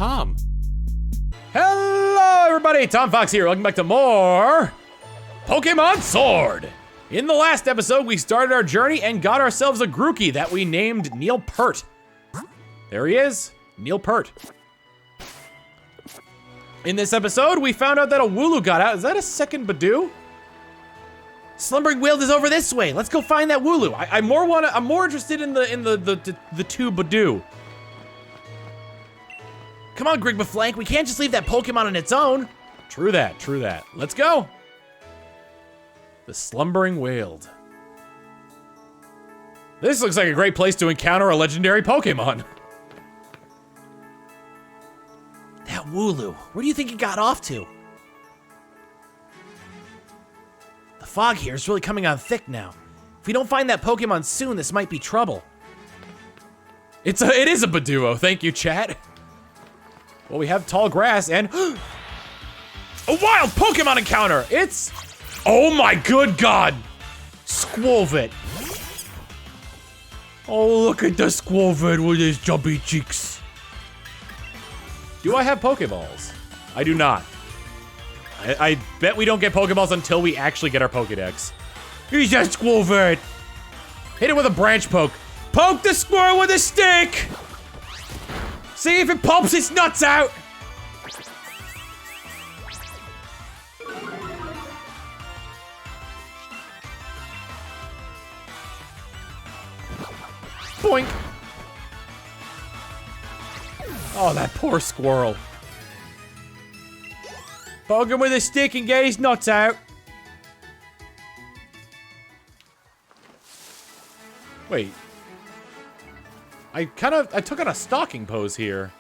Tom. Hello, everybody. Tom Fox here. Welcome back to more Pokemon Sword. In the last episode, we started our journey and got ourselves a Grookey that we named Neil Pert. There he is, Neil Pert. In this episode, we found out that a Wooloo got out. Is that a second Badoo? Slumbering Weald is over this way. Let's go find that Wooloo. I'm more interested in the two Badoo. Come on, Grigbaflank. We can't just leave that Pokemon on its own. True that, true that. Let's go. The Slumbering Weald. This looks like a great place to encounter a legendary Pokemon. That Wooloo, where do you think it got off to? The fog here is really coming on thick now. If we don't find that Pokemon soon, this might be trouble. It is a Baduo, thank you, chat. Well, we have tall grass and a wild Pokemon encounter. It's, oh my good God, Squovit. Oh, look at the Squovit with his jumpy cheeks. Do I have Pokeballs? I do not. I bet we don't get Pokeballs until we actually get our Pokedex. He's a Squovit. Hit it with a branch poke. Poke the squirrel with a stick. See if it pulps its nuts out! Boink! Oh, that poor squirrel. Poke him with a stick and get his nuts out. Wait. I took on a stalking pose here.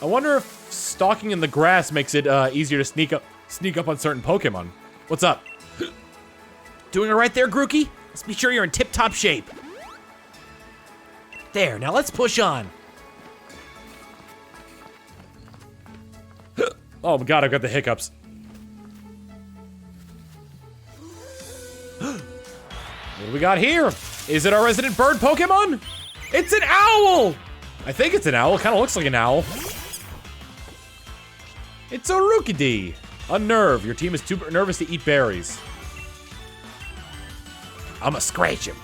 I wonder if stalking in the grass makes it easier to sneak up on certain Pokemon. What's up? Doing it right there, Grookey? Let's be sure you're in tip-top shape. There, now let's push on. Oh my God, I've got the hiccups. What do we got here? Is it our resident bird Pokemon? It's an owl! I think it's an owl. It kind of looks like an owl. It's a Rookidee. Unnerve. Your team is too nervous to eat berries. I'ma scratch him.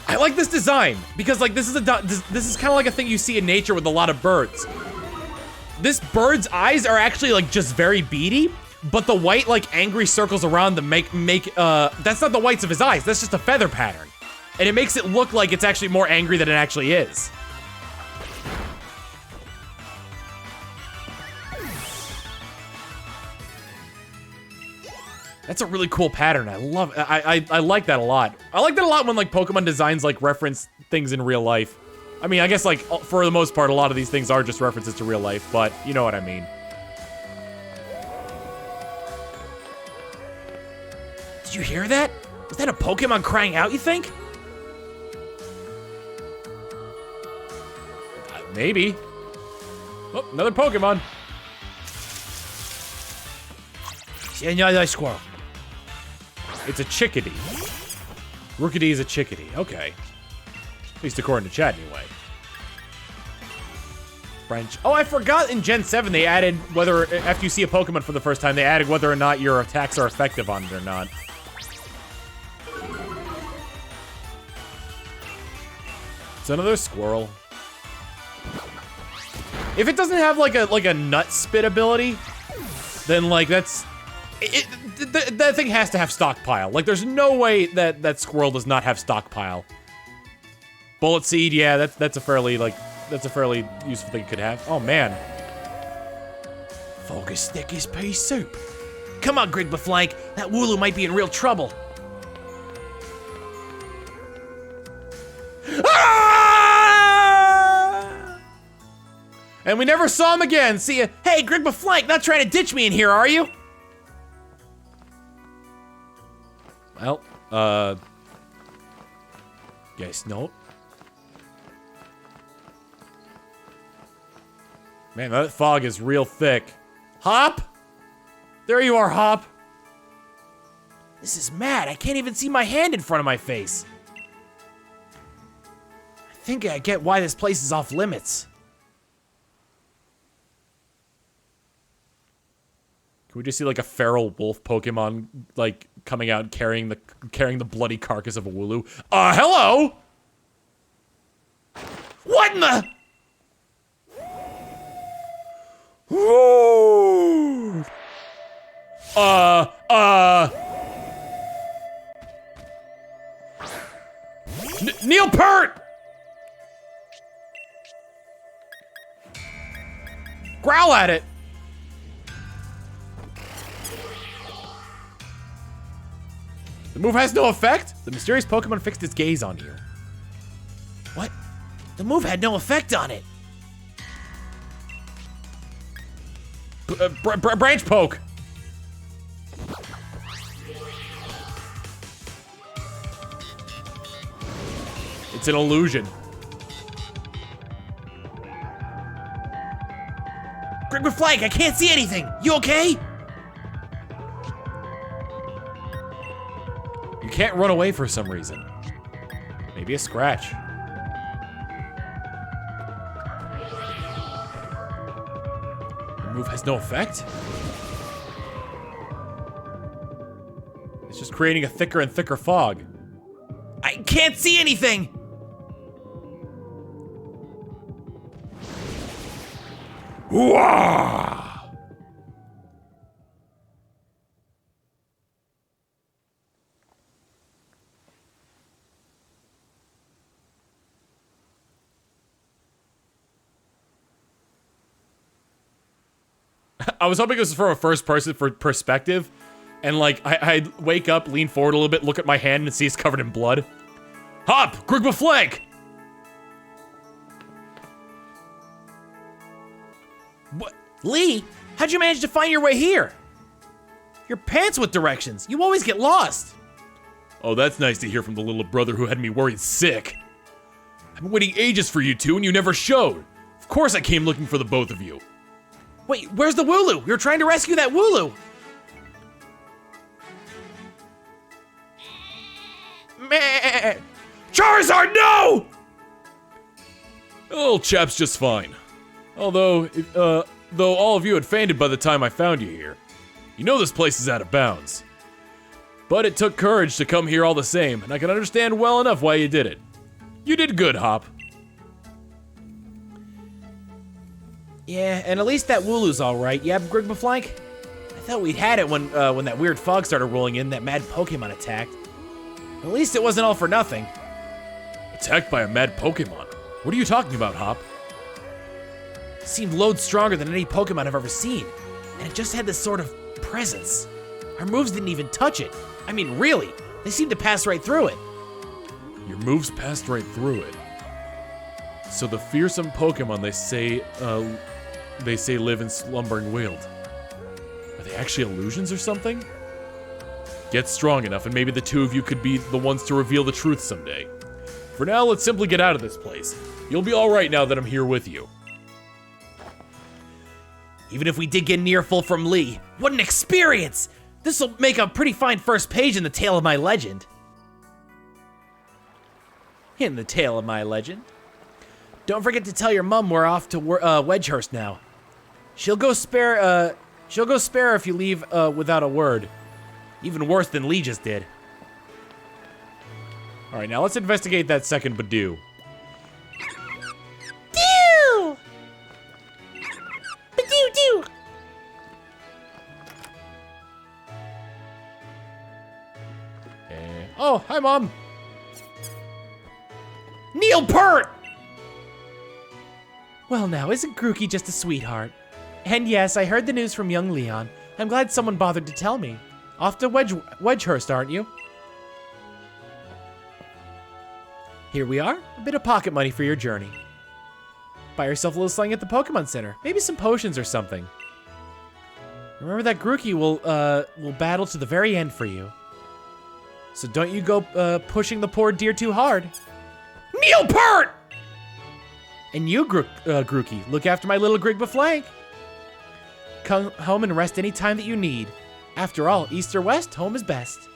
I like this design because, like, this is kind of like a thing you see in nature with a lot of birds. This bird's eyes are actually like just very beady. But the white, like, angry circles around them make that's not the whites of his eyes, that's just a feather pattern. And it makes it look like it's actually more angry than it actually is. That's a really cool pattern, I love it. I like that a lot. I like that a lot when, like, Pokemon designs, like, reference things in real life. I mean, I guess, like, for the most part, a lot of these things are just references to real life, but you know what I mean. Did you hear that? Was that a Pokemon crying out, you think? Maybe. Oh, another Pokemon. Another squirrel. It's a chickadee. Rookidee is a chickadee. Okay. At least according to chat, anyway. French. Oh, I forgot in Gen 7 they added whether, after you see a Pokemon for the first time, they added whether or not your attacks are effective on it or not. It's another squirrel. If it doesn't have like a nut spit ability, then like that thing has to have stockpile. Like there's no way that squirrel does not have stockpile. Bullet seed, yeah, that's a fairly useful thing it could have. Oh man. Focus stick is pea soup. Come on, Grigbaflank, that Wooloo might be in real trouble. And we never saw him again. See ya. Hey, Grigbaflank, not trying to ditch me in here, are you? Well, guess no. Man, that fog is real thick. Hop? There you are, Hop. This is mad. I can't even see my hand in front of my face. I think I get why this place is off limits. Can we just see like a feral wolf Pokemon like coming out and carrying the bloody carcass of a Wooloo? Hello? What in the? Whoa! Neil Peart! Growl at it! The move has no effect? The mysterious Pokemon fixed its gaze on you. What? The move had no effect on it. Branch poke! It's an illusion. Greg with flag, I can't see anything. You okay? You can't run away for some reason. Maybe a scratch. The move has no effect? It's just creating a thicker and thicker fog. I can't see anything! Whoa! I was hoping this was from a first-person perspective, and like I'd wake up, lean forward a little bit, look at my hand, and see it's covered in blood. Hop, Grigba flank. What, Lee? How'd you manage to find your way here? Your pants with directions. You always get lost. Oh, that's nice to hear from the little brother who had me worried sick. I've been waiting ages for you two, and you never showed. Of course I came looking for the both of you. Wait, where's the Wooloo? We were trying to rescue that Wooloo. Meh. Charizard, no! The little chap's just fine. Although, though all of you had fainted by the time I found you here. You know this place is out of bounds. But it took courage to come here all the same, and I can understand well enough why you did it. You did good, Hop. Yeah, and at least that Wooloo's alright. Yeah, Grigba Flank? I thought we'd had it when that weird fog started rolling in, that mad Pokemon attacked. At least it wasn't all for nothing. Attacked by a mad Pokemon? What are you talking about, Hop? It seemed loads stronger than any Pokemon I've ever seen, and it just had this sort of presence. Our moves didn't even touch it. I mean, really, they seemed to pass right through it. Your moves passed right through it. So the fearsome Pokemon they say live in Slumbering Weald. Are they actually illusions or something? Get strong enough and maybe the two of you could be the ones to reveal the truth someday. For now, let's simply get out of this place. You'll be alright now that I'm here with you. Even if we did get an earful from Lee, what an experience! This'll make a pretty fine first page in the tale of my legend. In the tale of my legend. Don't forget to tell your mom we're off to Wedgehurst now. She'll go spare if you leave without a word. Even worse than Lee just did. All right, now let's investigate that second Badoo. Doo! Badoo-doo! Oh, hi, Mom. Neil Peart! Well now, isn't Grookey just a sweetheart? And yes, I heard the news from young Leon. I'm glad someone bothered to tell me. Off to Wedgehurst, aren't you? Here we are, a bit of pocket money for your journey. Buy yourself a little sling at the Pokemon Center. Maybe some potions or something. Remember that Grookey will battle to the very end for you. So don't you go pushing the poor deer too hard. Neil Peart! And you, Grookey, look after my little Grigba flank. Come home and rest any time that you need. After all, east or west, home is best.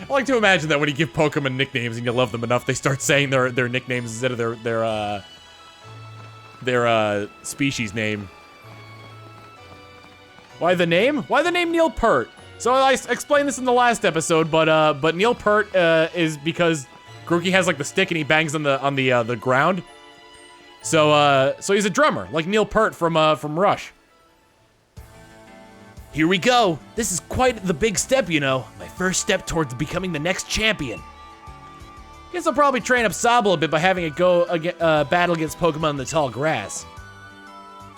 I like to imagine that when you give Pokemon nicknames and you love them enough, they start saying their nicknames instead of their species name. Why the name? Why the name Neil Peart? So I explained this in the last episode, but Neil Peart is because Grookey has like the stick and he bangs on the ground. So he's a drummer, like Neil Peart from Rush. Here we go. This is quite the big step, you know. My first step towards becoming the next champion. Guess I'll probably train up Sobble a bit by having it go battle against Pokemon in the tall grass.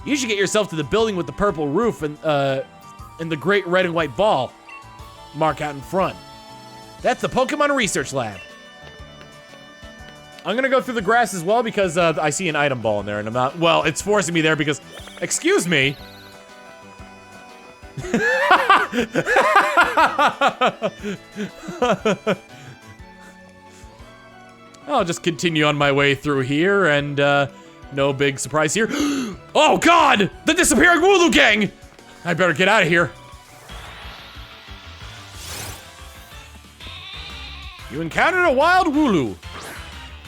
You should get yourself to the building with the purple roof and the great red and white ball mark out in front. That's the Pokemon Research Lab. I'm gonna go through the grass as well because I see an item ball in there and I'm not, well, it's forcing me there because, excuse me. I'll just continue on my way through here and no big surprise here. Oh God, the disappearing Wooloo gang! I better get out of here. You encountered a wild Wooloo.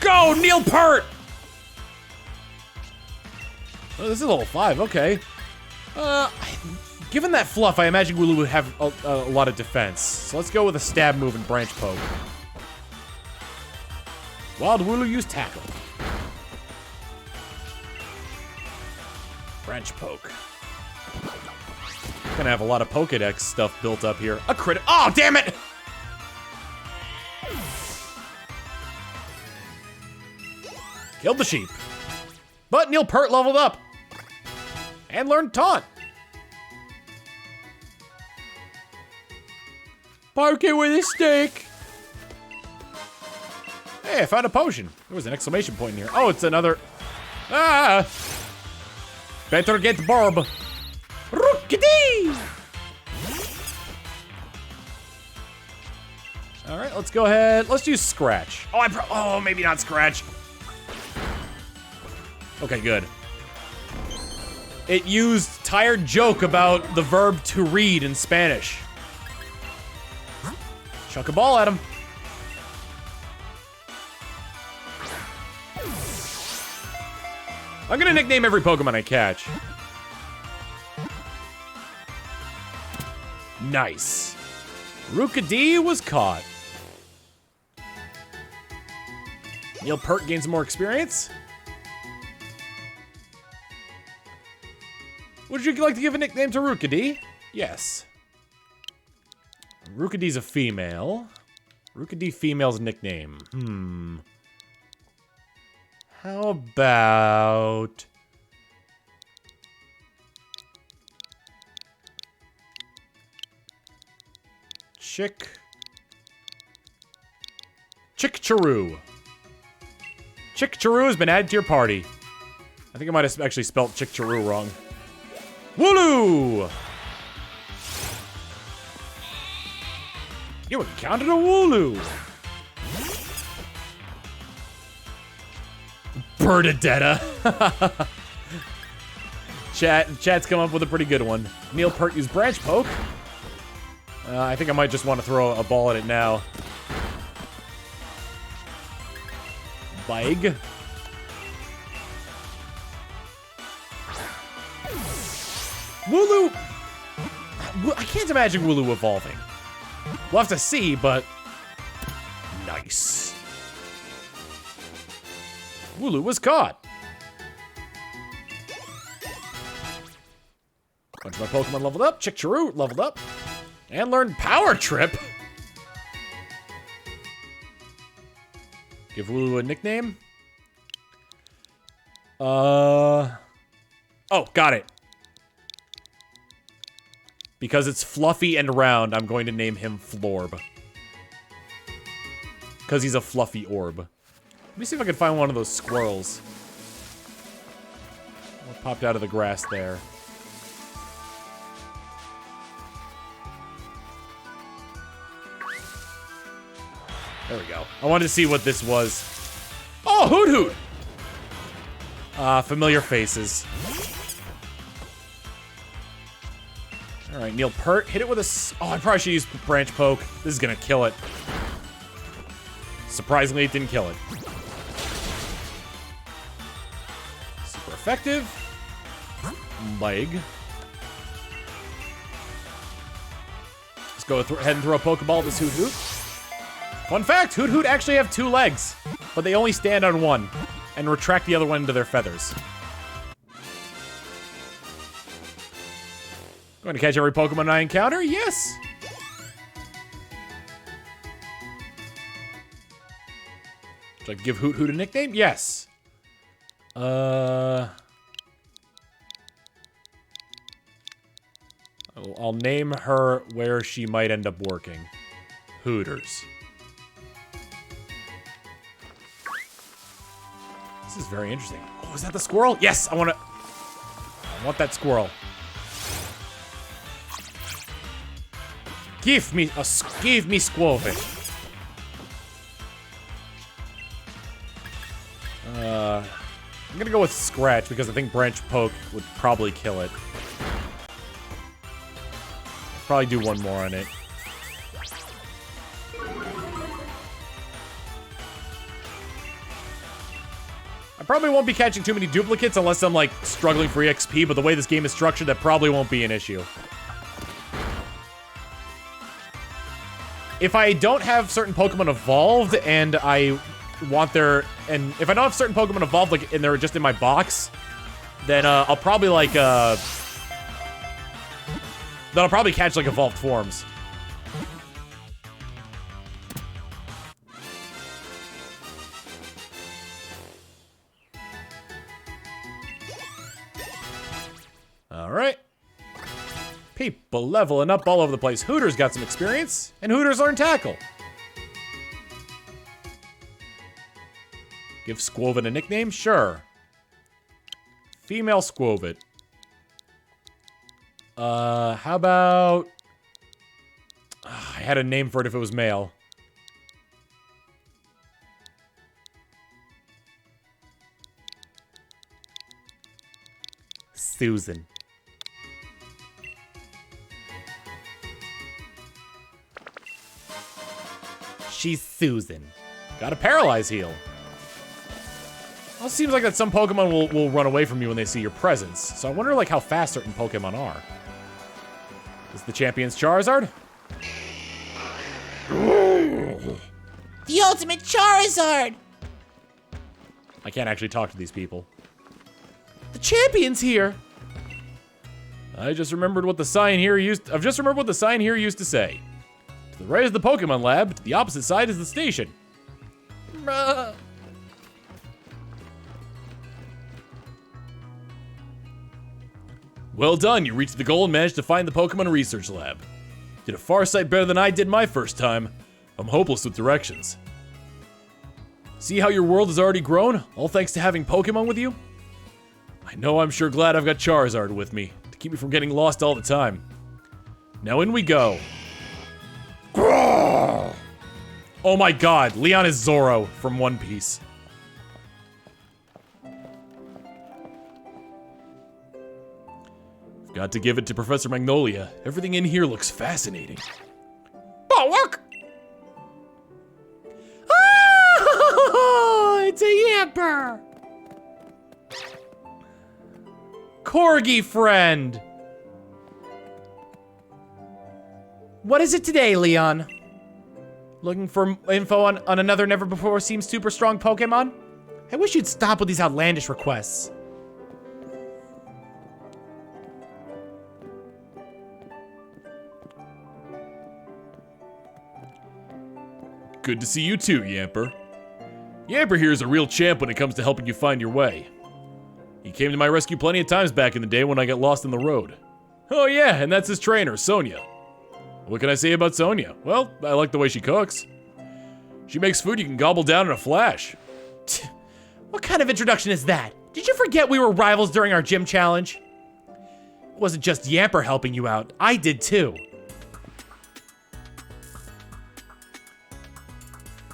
Go, Neil Peart! Oh, this is level 5, okay. Given that fluff, I imagine Wooloo would have a lot of defense. So let's go with a stab move and branch poke. Wild Wooloo use tackle. Branch poke. Gonna have a lot of Pokedex stuff built up here. A crit. Oh, damn it! Killed the sheep. But Neil Peart leveled up. And learned Taunt. Poke it with a stick. Hey, I found a potion. There was an exclamation point in here. Oh, it's another. Ah! Better get Barb. Rookity! All right, let's go ahead. Let's use Scratch. Oh, maybe not Scratch. Okay, good. It used tired joke about the verb to read in Spanish. Chuck a ball at him. I'm gonna nickname every Pokemon I catch. Nice. Rookidee was caught. Neil Peart gains more experience. Would you like to give a nickname to Rookidee? Yes. Rookidee's a female. Rookidee female's nickname. How about... Chick-Charoo. Chick-Charoo has been added to your party. I think I might have actually spelled Chick-Charoo wrong. Wooloo! You encountered a Wooloo! Bernadetta. Chat's come up with a pretty good one. Neil Peart used Branch Poke. I think I might just want to throw a ball at it now. Big. Wooloo! I can't imagine Wooloo evolving. We'll have to see, but... Nice. Wooloo was caught. Bunch of my Pokemon leveled up. Chick-Charoo leveled up. And learned Power Trip. Give Wooloo a nickname. Oh, got it. Because it's fluffy and round, I'm going to name him Florb. Because he's a fluffy orb. Let me see if I can find one of those squirrels. What popped out of the grass there? There we go. I wanted to see what this was. Oh, Hoot Hoot! Familiar faces. All right, Neil Peart, hit it with a... Oh, I probably should use Branch Poke. This is gonna kill it. Surprisingly, it didn't kill it. Super effective. Leg. Let's go ahead and throw a Pokeball at this Hoot Hoot. Fun fact, Hoot Hoot actually have 2 legs, but they only stand on one and retract the other one into their feathers. Going to catch every Pokemon I encounter? Yes. Should I give Hoot Hoot a nickname? Yes. I'll name her where she might end up working. Hooters. This is very interesting. Oh, is that the squirrel? Yes, I want that squirrel. Give me Squirrelfish. I'm gonna go with Scratch because I think Branch Poke would probably kill it. Probably do one more on it. I probably won't be catching too many duplicates unless I'm like struggling for EXP, but the way this game is structured, that probably won't be an issue. If I don't have certain Pokemon evolved and I want their, and if I don't have certain Pokemon evolved, like, and they're just in my box, then I'll probably like then I'll probably catch like evolved forms. All right. People leveling up all over the place. Hooters got some experience, and Hooters learned Tackle. Give Squovit a nickname? Sure. Female Squovit. How about... I had a name for it if it was male. Susan. She's Susan. Got a Paralyze Heal. Well, it seems like that some Pokemon will run away from you when they see your presence. So I wonder like how fast certain Pokemon are. Is the champion's Charizard? The ultimate Charizard! I can't actually talk to these people. The champion's here! I've just remembered what the sign here used to say. To the right is the Pokemon Lab, to the opposite side is the station. Well done, you reached the goal and managed to find the Pokemon Research Lab. Did a far sight better than I did my first time. I'm hopeless with directions. See how your world has already grown, all thanks to having Pokemon with you? I know I'm sure glad I've got Charizard with me, to keep me from getting lost all the time. Now in we go. Oh my god, Leon is Zoro from One Piece. Got to give it to Professor Magnolia. Everything in here looks fascinating. Oh, look! Oh, it's a Yamper! Corgi friend! What is it today, Leon? Looking for info on another never-before-seen super strong Pokemon? I wish you'd stop with these outlandish requests. Good to see you too, Yamper. Yamper here is a real champ when it comes to helping you find your way. He came to my rescue plenty of times back in the day when I got lost in the road. Oh yeah, and that's his trainer, Sonia. What can I say about Sonia? Well, I like the way she cooks. She makes food you can gobble down in a flash. What kind of introduction is that? Did you forget we were rivals during our gym challenge? It wasn't just Yamper helping you out, I did too.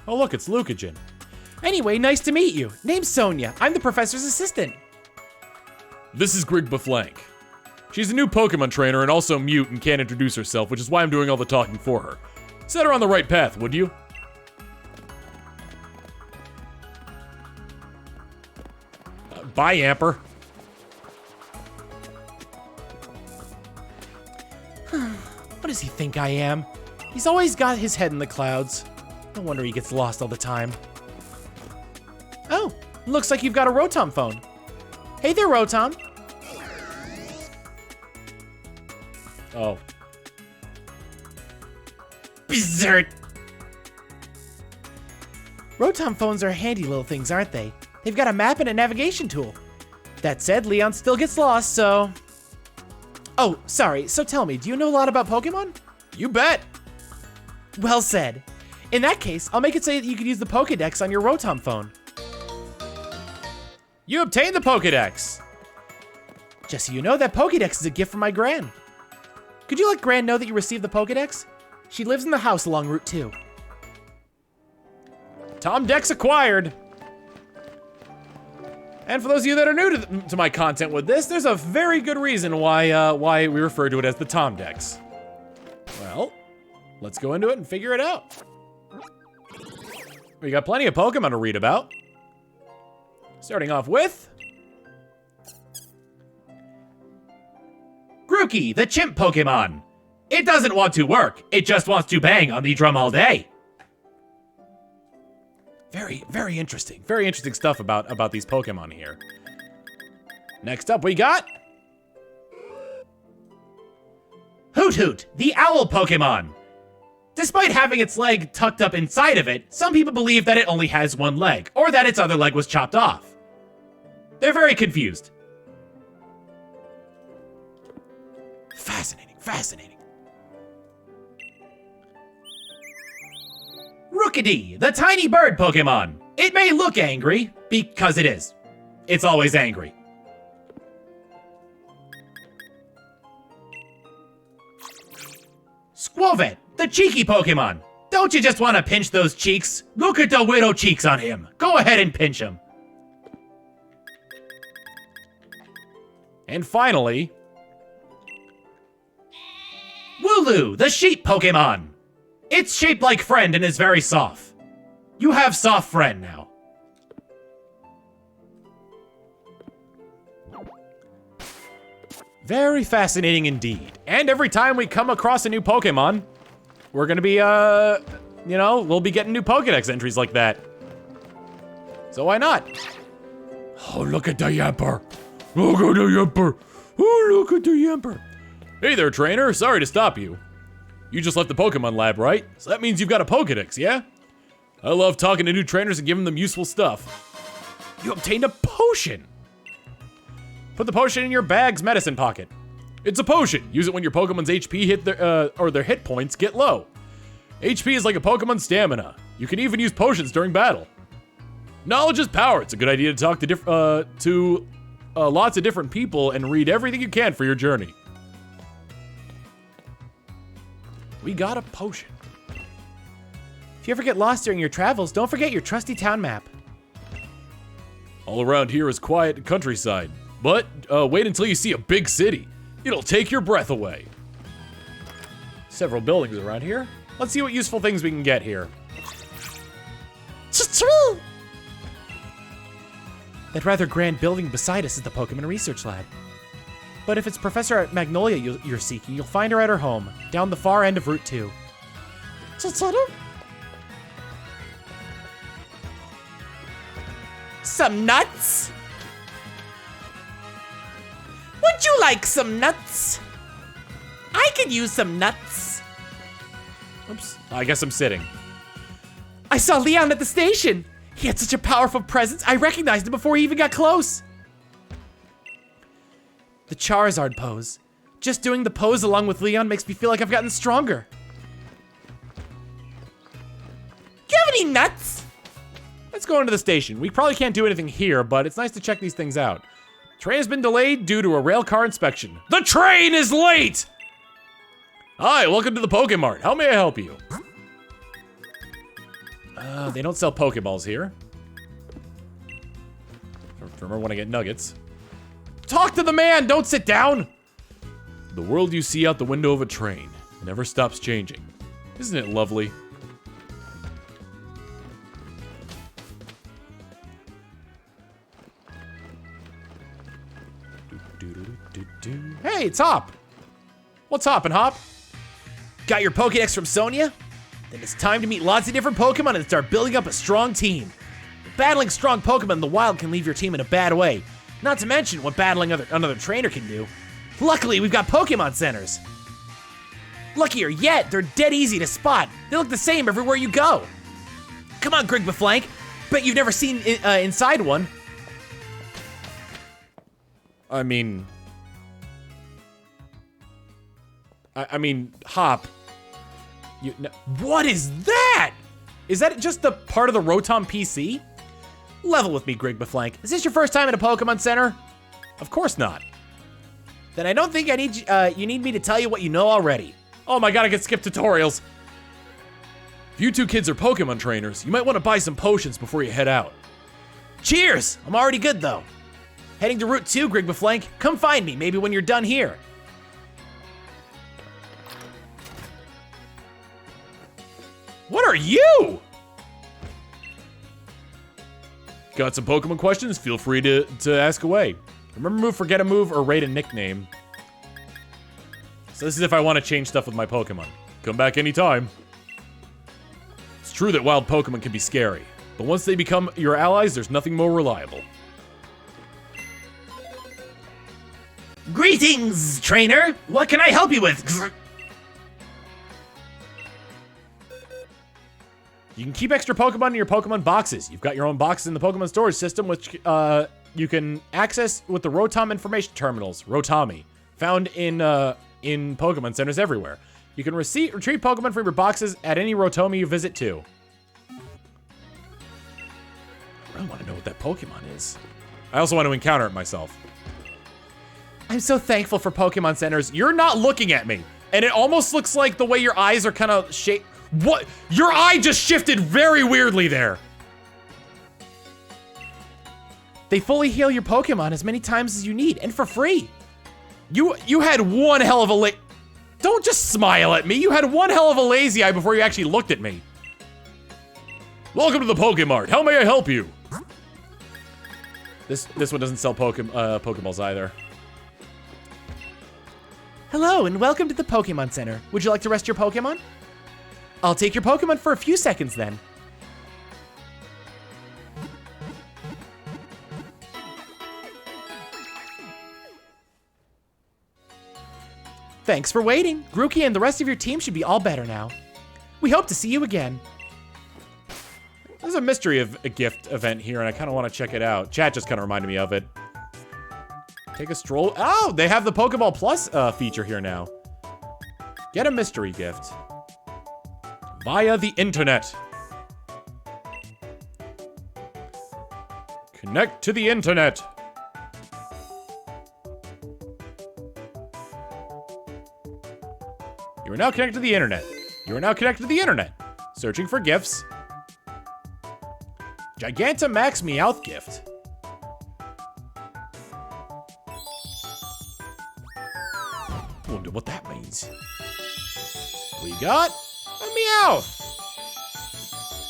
Oh look, it's Lucagen. Anyway, nice to meet you. Name's Sonia. I'm the professor's assistant. This is Grig Beflank. She's a new Pokemon trainer and also mute and can't introduce herself, which is why I'm doing all the talking for her. Set her on the right path, would you? Bye, Yamper. What does he think I am? He's always got his head in the clouds. No wonder he gets lost all the time. Oh, looks like you've got a Rotom Phone. Hey there, Rotom. Oh. Berserk. Rotom Phones are handy little things, aren't they? They've got a map and a navigation tool. That said, Leon still gets lost, so... Oh, sorry, so tell me, do you know a lot about Pokemon? You bet. Well said. In that case, I'll make it say that you can use the Pokédex on your Rotom Phone. You obtained the Pokédex. Just so you know, that Pokédex is a gift from my Gran. Could you let Gran know that you received the Pokédex? She lives in the house along Route 2. TomDex acquired. And for those of you that are new to my content with this, there's a very good reason why we refer to it as the TomDex. Well, let's go into it and figure it out. We got plenty of Pokemon to read about. Starting off with... Grookey, the chimp Pokemon. It doesn't want to work, it just wants to bang on the drum all day. Very interesting. Very interesting stuff about these Pokemon here. Next up, we got... Hoot Hoot, the owl Pokemon. Despite having its leg tucked up inside of it, some people believe that it only has one leg, or that its other leg was chopped off. They're very confused. Fascinating. Rookidee, the tiny bird Pokemon. It may look angry, because it is. It's always angry. Squovet, the cheeky Pokemon. Don't you just want to pinch those cheeks? Look at the widow cheeks on him. Go ahead and pinch him. And finally... Wooloo, the sheep Pokemon. It's shaped like Friend and is very soft. You have soft Friend now. Very fascinating indeed. And every time we come across a new Pokemon, we're gonna be, we'll be getting new Pokédex entries like that. So why not? Oh, look at the Yamper. Look at the Yamper. Oh, look at the Yamper. Hey there, trainer. Sorry to stop you. You just left the Pokemon lab, right? So that means you've got a Pokédex, yeah? I love talking to new trainers and giving them useful stuff. You obtained a potion. Put the potion in your bag's medicine pocket. It's a potion. Use it when your Pokemon's HP hit their hit points get low. HP is like a Pokemon's stamina. You can even use potions during battle. Knowledge is power. It's a good idea to talk to lots of different people and read everything you can for your journey. We got a potion. If you ever get lost during your travels, don't forget your trusty town map. All around here is quiet countryside, but wait until you see a big city. It'll take your breath away. Several buildings around here. Let's see what useful things we can get here. That rather grand building beside us is the Pokemon Research Lab. But if it's Professor Magnolia you're seeking, you'll find her at her home, down the far end of Route 2. Some nuts? Would you like some nuts? I could use some nuts. Oops, I guess I'm sitting. I saw Leon at the station. He had such a powerful presence, I recognized him before he even got close. The Charizard pose. Just doing the pose along with Leon makes me feel like I've gotten stronger. Do you have any nuts? Let's go into the station. We probably can't do anything here, but it's nice to check these things out. Train has been delayed due to a rail car inspection. The train is late! Hi, welcome to the Pokemart. How may I help you? They don't sell Pokeballs here. Remember when I get nuggets. Talk to the man, don't sit down! The world you see out the window of a train never stops changing. Isn't it lovely? Hey, it's Hop. What's hoppin', Hop? Got your Pokédex from Sonia? Then it's time to meet lots of different Pokemon and start building up a strong team. Battling strong Pokemon in the wild can leave your team in a bad way. Not to mention what battling another trainer can do. Luckily, we've got Pokemon centers. Luckier yet, they're dead easy to spot. They look the same everywhere you go. Come on, Grigbaflank. Bet you've never seen inside one. I mean, Hop. What is that? Is that just the part of the Rotom PC? Level with me, Grigbaflank. Is this your first time at a Pokemon Center? Of course not. Then I don't think I need you need me to tell you what you know already. Oh my god, I can skip tutorials. If you two kids are Pokemon trainers, you might want to buy some potions before you head out. Cheers! I'm already good though. Heading to Route 2, Grigbaflank. Come find me, maybe when you're done here. What are you? Got some Pokemon questions? Feel free to ask away. Remember move, forget a move, or rate a nickname. So this is if I want to change stuff with my Pokemon. Come back anytime. It's true that wild Pokemon can be scary, but once they become your allies, there's nothing more reliable. Greetings, trainer! What can I help you with? You can keep extra Pokemon in your Pokemon boxes. You've got your own boxes in the Pokemon storage system, which you can access with the Rotom information terminals, Rotami, found in Pokemon centers everywhere. You can retrieve Pokemon from your boxes at any Rotomi you visit too. I really want to know what that Pokemon is. I also want to encounter it myself. I'm so thankful for Pokemon centers. You're not looking at me, and it almost looks like the way your eyes are kind of shaped. What? Your eye just shifted very weirdly there. They fully heal your Pokemon as many times as you need, and for free. You had one hell of a Don't just smile at me. You had one hell of a lazy eye before you actually looked at me. Welcome to the Pokemart. How may I help you? This one doesn't sell Pokeballs either. Hello, and welcome to the Pokemon Center. Would you like to rest your Pokemon? I'll take your Pokemon for a few seconds then. Thanks for waiting. Grookey and the rest of your team should be all better now. We hope to see you again. There's a mystery of a gift event here, and I kind of want to check it out. Chat just kind of reminded me of it. Take a stroll. Oh, they have the Pokeball Plus feature here now. Get a mystery gift. Via the internet. Connect to the internet. You are now connected to the internet. You are now connected to the internet. Searching for gifts. Gigantamax Meowth gift. Wonder what that means. We got a Meowth.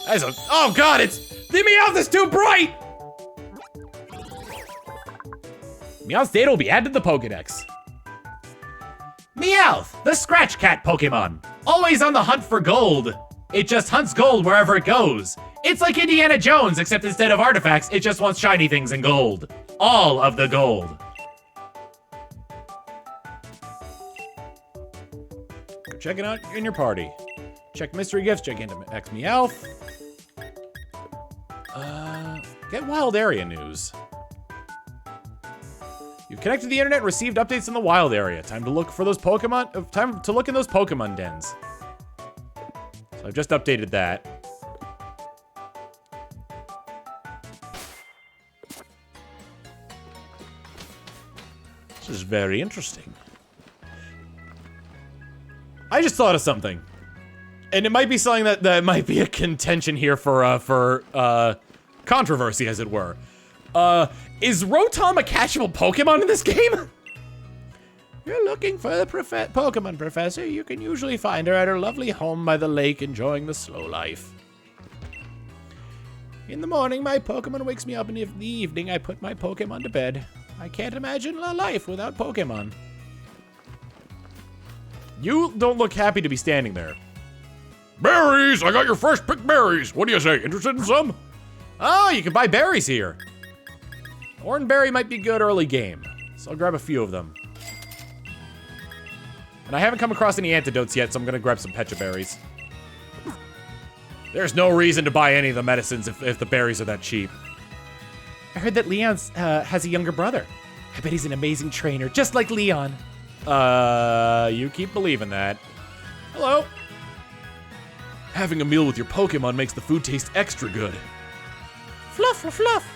That's a, oh god, the Meowth is too bright. Meowth's data will be added to the Pokedex. Meowth, the Scratch Cat Pokemon. Always on the hunt for gold. It just hunts gold wherever it goes. It's like Indiana Jones, except instead of artifacts, it just wants shiny things and gold. All of the gold. Go check it out in your party. Check mystery gifts, Gigantamax Meowth. Get wild area news. You've connected to the internet and received updates in the wild area. Time to look for those Pokemon, time to look in those Pokemon dens. So I've just updated that. This is very interesting. I just thought of something. And it might be something that might be a contention here for controversy, as it were. Is Rotom a catchable Pokemon in this game? You're looking for the Pokemon Professor. You can usually find her at her lovely home by the lake, enjoying the slow life. In the morning, my Pokemon wakes me up, and in the evening, I put my Pokemon to bed. I can't imagine a life without Pokemon. You don't look happy to be standing there. Berries! I got your fresh picked berries. What do you say? Interested in some? Oh, you can buy berries here. Oranberry might be good early game, so I'll grab a few of them. And I haven't come across any antidotes yet, so I'm gonna grab some pecha berries. There's no reason to buy any of the medicines if the berries are that cheap. I heard that Leon has a younger brother. I bet he's an amazing trainer, just like Leon. You keep believing that. Hello. Having a meal with your Pokemon makes the food taste extra good. Fluff, fluff.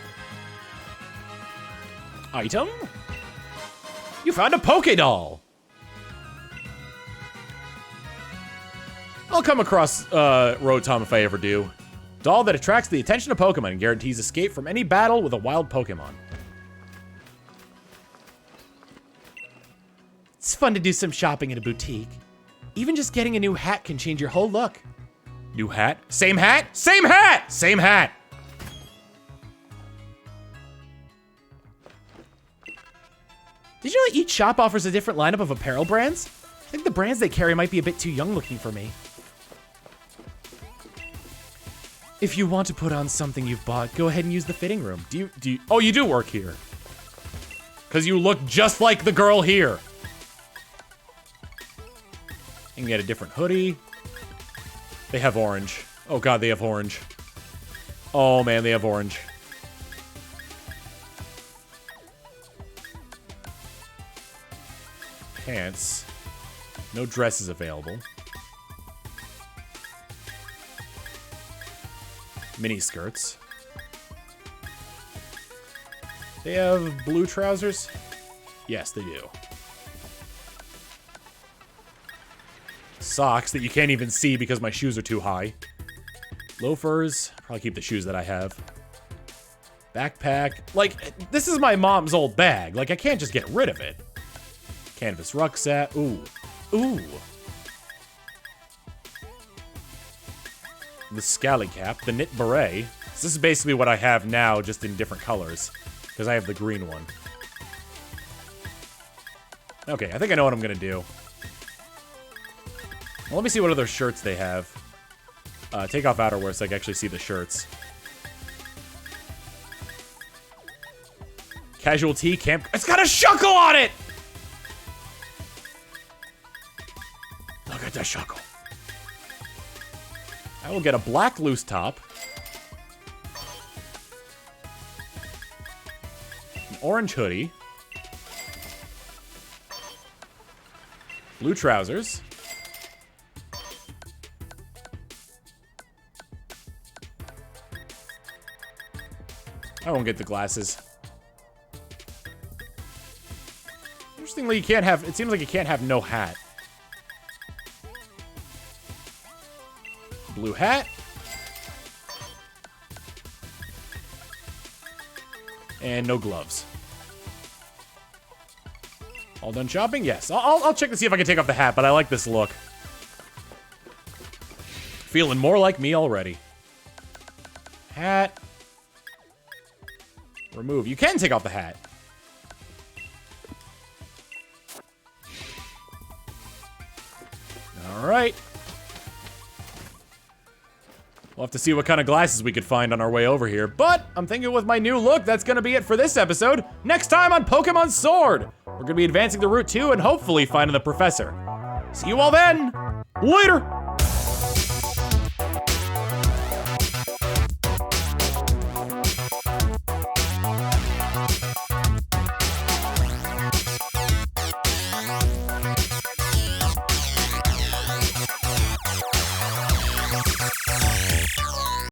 Item? You found a Pokédoll. I'll come across Rotom if I ever do. Doll that attracts the attention of Pokemon and guarantees escape from any battle with a wild Pokemon. It's fun to do some shopping in a boutique. Even just getting a new hat can change your whole look. New hat? Same hat? Same hat! Same hat! Did you know that each shop offers a different lineup of apparel brands? I think the brands they carry might be a bit too young looking for me. If you want to put on something you've bought, go ahead and use the fitting room. Oh, you do work here. Because you look just like the girl here. You can get a different hoodie. They have orange. Oh god, they have orange. Oh man, they have orange. Pants. No dresses available. Mini skirts. They have blue trousers? Yes, they do. Socks that you can't even see because my shoes are too high. Loafers. Probably keep the shoes that I have. Backpack. Like, this is my mom's old bag. Like, I can't just get rid of it. Canvas rucksack. Ooh. Ooh. The scally cap. The knit beret. So this is basically what I have now, just in different colors. Because I have the green one. Okay, I think I know what I'm gonna do. Well, let me see what other shirts they have. Take off outerwear so I can actually see the shirts. Casual tee, camp. It's got a shuckle on it! Look at the shuckle. I will get a black loose top. An orange hoodie. Blue trousers. I won't get the glasses. Interestingly, you can't have... It seems like you can't have no hat. Blue hat. And no gloves. All done shopping? Yes. I'll check to see if I can take off the hat, but I like this look. Feeling more like me already. Hat. Remove. You can take off the hat. Alright. We'll have to see what kind of glasses we could find on our way over here. But I'm thinking with my new look, that's going to be it for this episode. Next time on Pokemon Sword, we're going to be advancing the Route 2 and hopefully finding the professor. See you all then. Later.